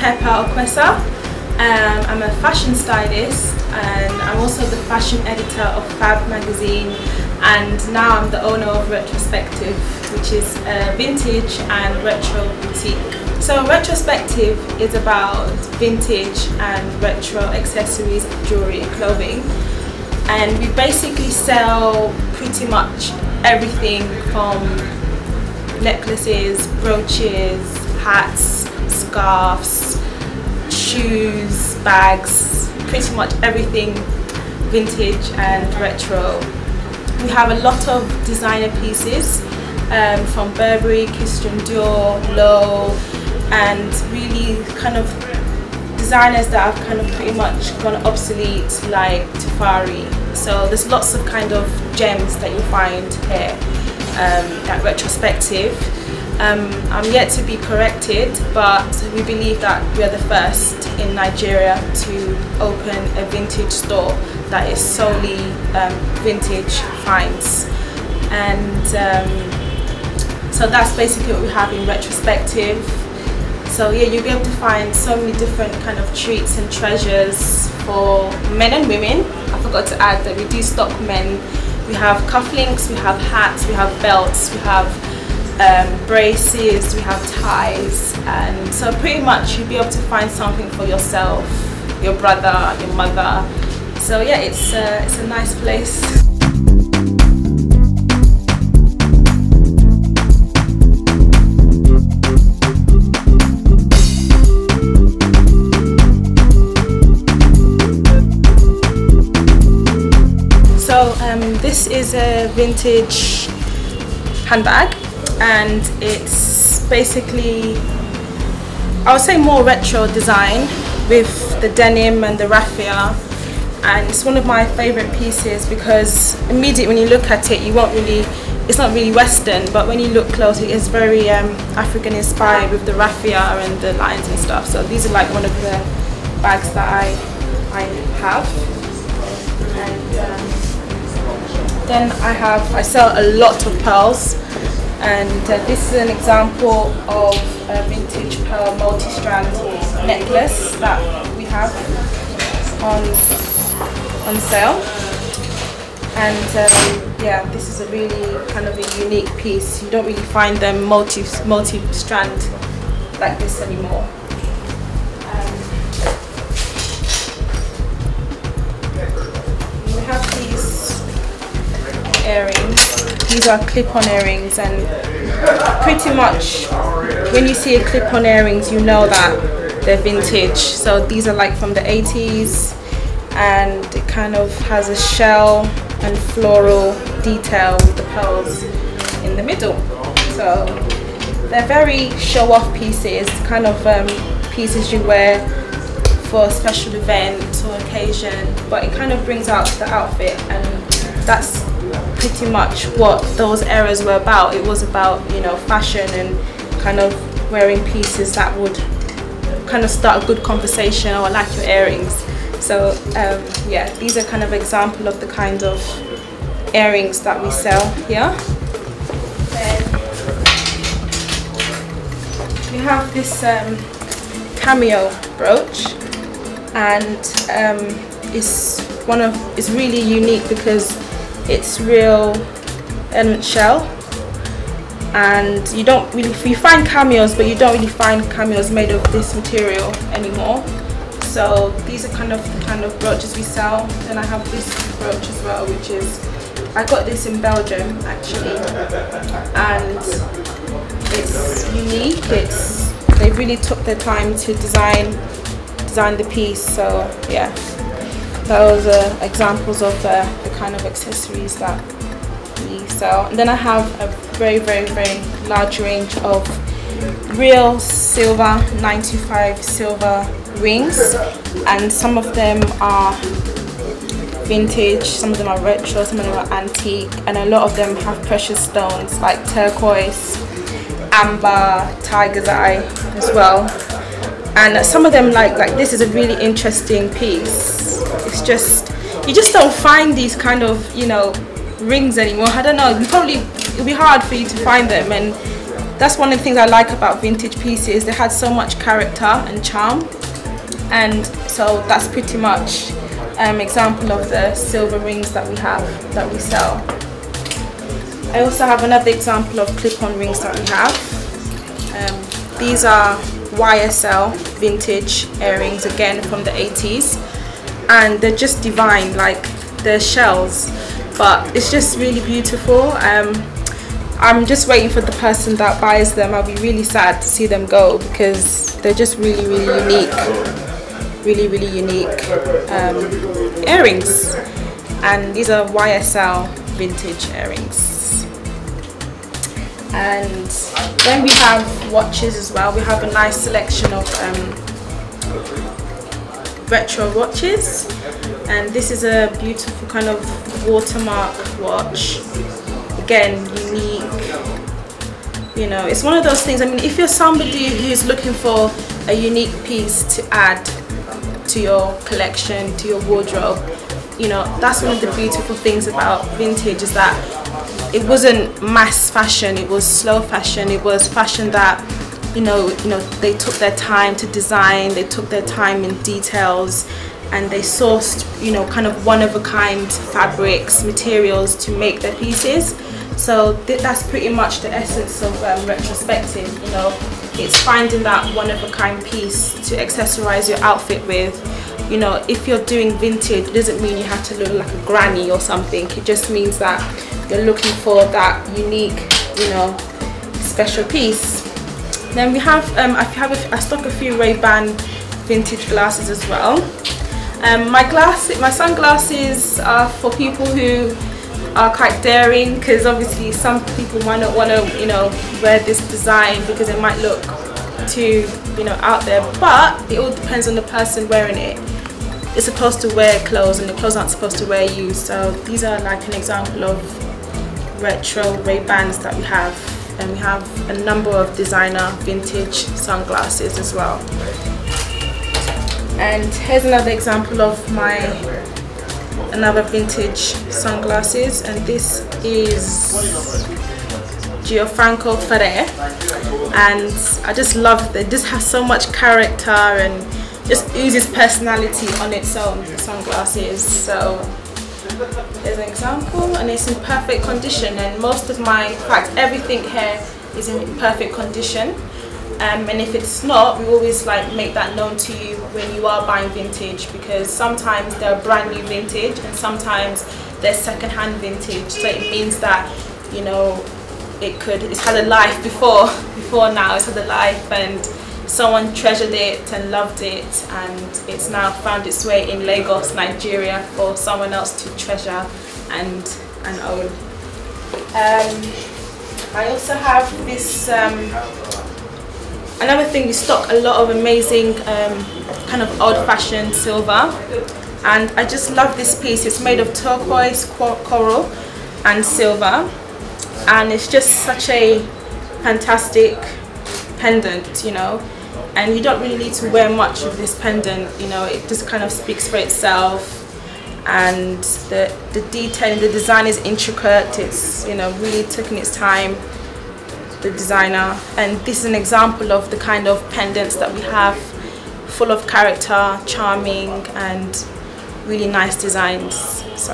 Pepper Okwesa. I'm a fashion stylist and I'm also the fashion editor of Fab magazine, and now I'm the owner of Retrospective, which is a vintage and retro boutique. So Retrospective is about vintage and retro accessories, jewelry and clothing, and we basically sell pretty much everything from necklaces, brooches, hats, scarves, shoes, bags, pretty much everything vintage and retro. We have a lot of designer pieces from Burberry, Christian Dior, Lowe, and really kind of designers that have kind of pretty much gone obsolete, like Tafari. So there's lots of kind of gems that you'll find here at Retrospective. I'm yet to be corrected, but we believe that we are the first in Nigeria to open a vintage store that is solely vintage finds. And so that's basically what we have in Retrospective. So yeah, you'll be able to find so many different kind of treats and treasures for men and women. I forgot to add that we do stock men. We have cufflinks, we have hats, we have belts, we have braces, we have ties, and so pretty much you'll be able to find something for yourself, your brother, your mother. So yeah, it's a nice place. So this is a vintage handbag, and it's basically, I would say, more retro design with the denim and the raffia, and it's one of my favorite pieces because immediately when you look at it, you won't really, it's not really Western, but when you look closely, it's very African inspired with the raffia and the lines and stuff. So these are like one of the bags that I have. And then I sell a lot of pearls, and this is an example of a vintage pearl multi-strand necklace that we have on sale. And yeah, this is a really kind of a unique piece. You don't really find them multi-strand like this anymore. We have these earrings. These are clip-on earrings, and pretty much when you see a clip-on earrings, you know that they're vintage. So these are like from the 80s, and it kind of has a shell and floral detail with the pearls in the middle. So they're very show-off pieces, kind of pieces you wear for a special event or occasion, but it kind of brings out the outfit, and that's pretty much what those eras were about. It was about, you know, fashion and kind of wearing pieces that would kind of start a good conversation. Oh, I like your earrings. So yeah, these are kind of example of the kind of earrings that we sell here. Then we have this cameo brooch, and it's really unique because it's real element shell, and you don't really, you find cameos, but you don't really find cameos made of this material anymore. So these are kind of brooches we sell. Then I have this brooch as well, which is, I got this in Belgium actually, and it's unique. They really took their time to design the piece. So yeah, those are examples of the kind of accessories that we sell. And then I have a very large range of real silver 925 silver rings, and some of them are vintage, some of them are retro, some of them are antique, and a lot of them have precious stones like turquoise, amber, tiger's eye as well. And some of them, like this is a really interesting piece. It's just, you just don't find these kind of, you know, rings anymore. I don't know, it'll be hard for you to find them, and that's one of the things I like about vintage pieces. They had so much character and charm, and so that's pretty much example of the silver rings that we have, that we sell. I also have another example of clip-on rings that we have. These are YSL vintage earrings, again from the 80s, and they're just divine, like they're shells, but it's just really beautiful. I'm just waiting for the person that buys them. I'll be really sad to see them go because they're just really unique, really unique earrings, and these are YSL vintage earrings. And then we have watches as well. We have a nice selection of retro watches, and this is a beautiful kind of watermark watch, again unique. You know, it's one of those things, I mean, if you're somebody who's looking for a unique piece to add to your collection, to your wardrobe, you know, that's one of the beautiful things about vintage, is that it wasn't mass fashion, it was slow fashion. It was fashion that, you know, they took their time to design, they took their time in details, and they sourced, you know, kind of one-of-a-kind fabrics, materials to make their pieces. So that's pretty much the essence of Retrospective. You know, it's finding that one-of-a-kind piece to accessorize your outfit with. You know, if you're doing vintage, it doesn't mean you have to look like a granny or something. It just means that you're looking for that unique, you know, special piece. Then we have, I stock a few Ray-Ban vintage glasses as well. My sunglasses are for people who are quite daring, because obviously some people might not want to, you know, wear this design because it might look too, you know, out there. But it all depends on the person wearing it. It's supposed to wear clothes, and the clothes aren't supposed to wear you. So these are like an example of retro Ray-Bans that we have, and we have a number of designer vintage sunglasses as well. And here's another example of another vintage sunglasses, and this is Gianfranco Ferrer, and I just love that this has so much character and just oozes personality on its own, the sunglasses. So there's an example, and it's in perfect condition, and most of in fact everything here is in perfect condition. And if it's not, we always like make that known to you when you are buying vintage, because sometimes they're brand new vintage and sometimes they're second-hand vintage. So it means that, you know, it's had a life before now. It's had a life, and someone treasured it and loved it, and it's now found its way in Lagos, Nigeria, for someone else to treasure and own. I also have this. Another thing, we stock a lot of amazing kind of old-fashioned silver, and I just love this piece. It's made of turquoise, coral and silver, and it's just such a fantastic pendant, you know, and you don't really need to wear much of this pendant, you know, it just kind of speaks for itself, and the detailing, the design is intricate. It's, you know, really taking its time, the designer. And this is an example of the kind of pendants that we have, full of character, charming and really nice designs. So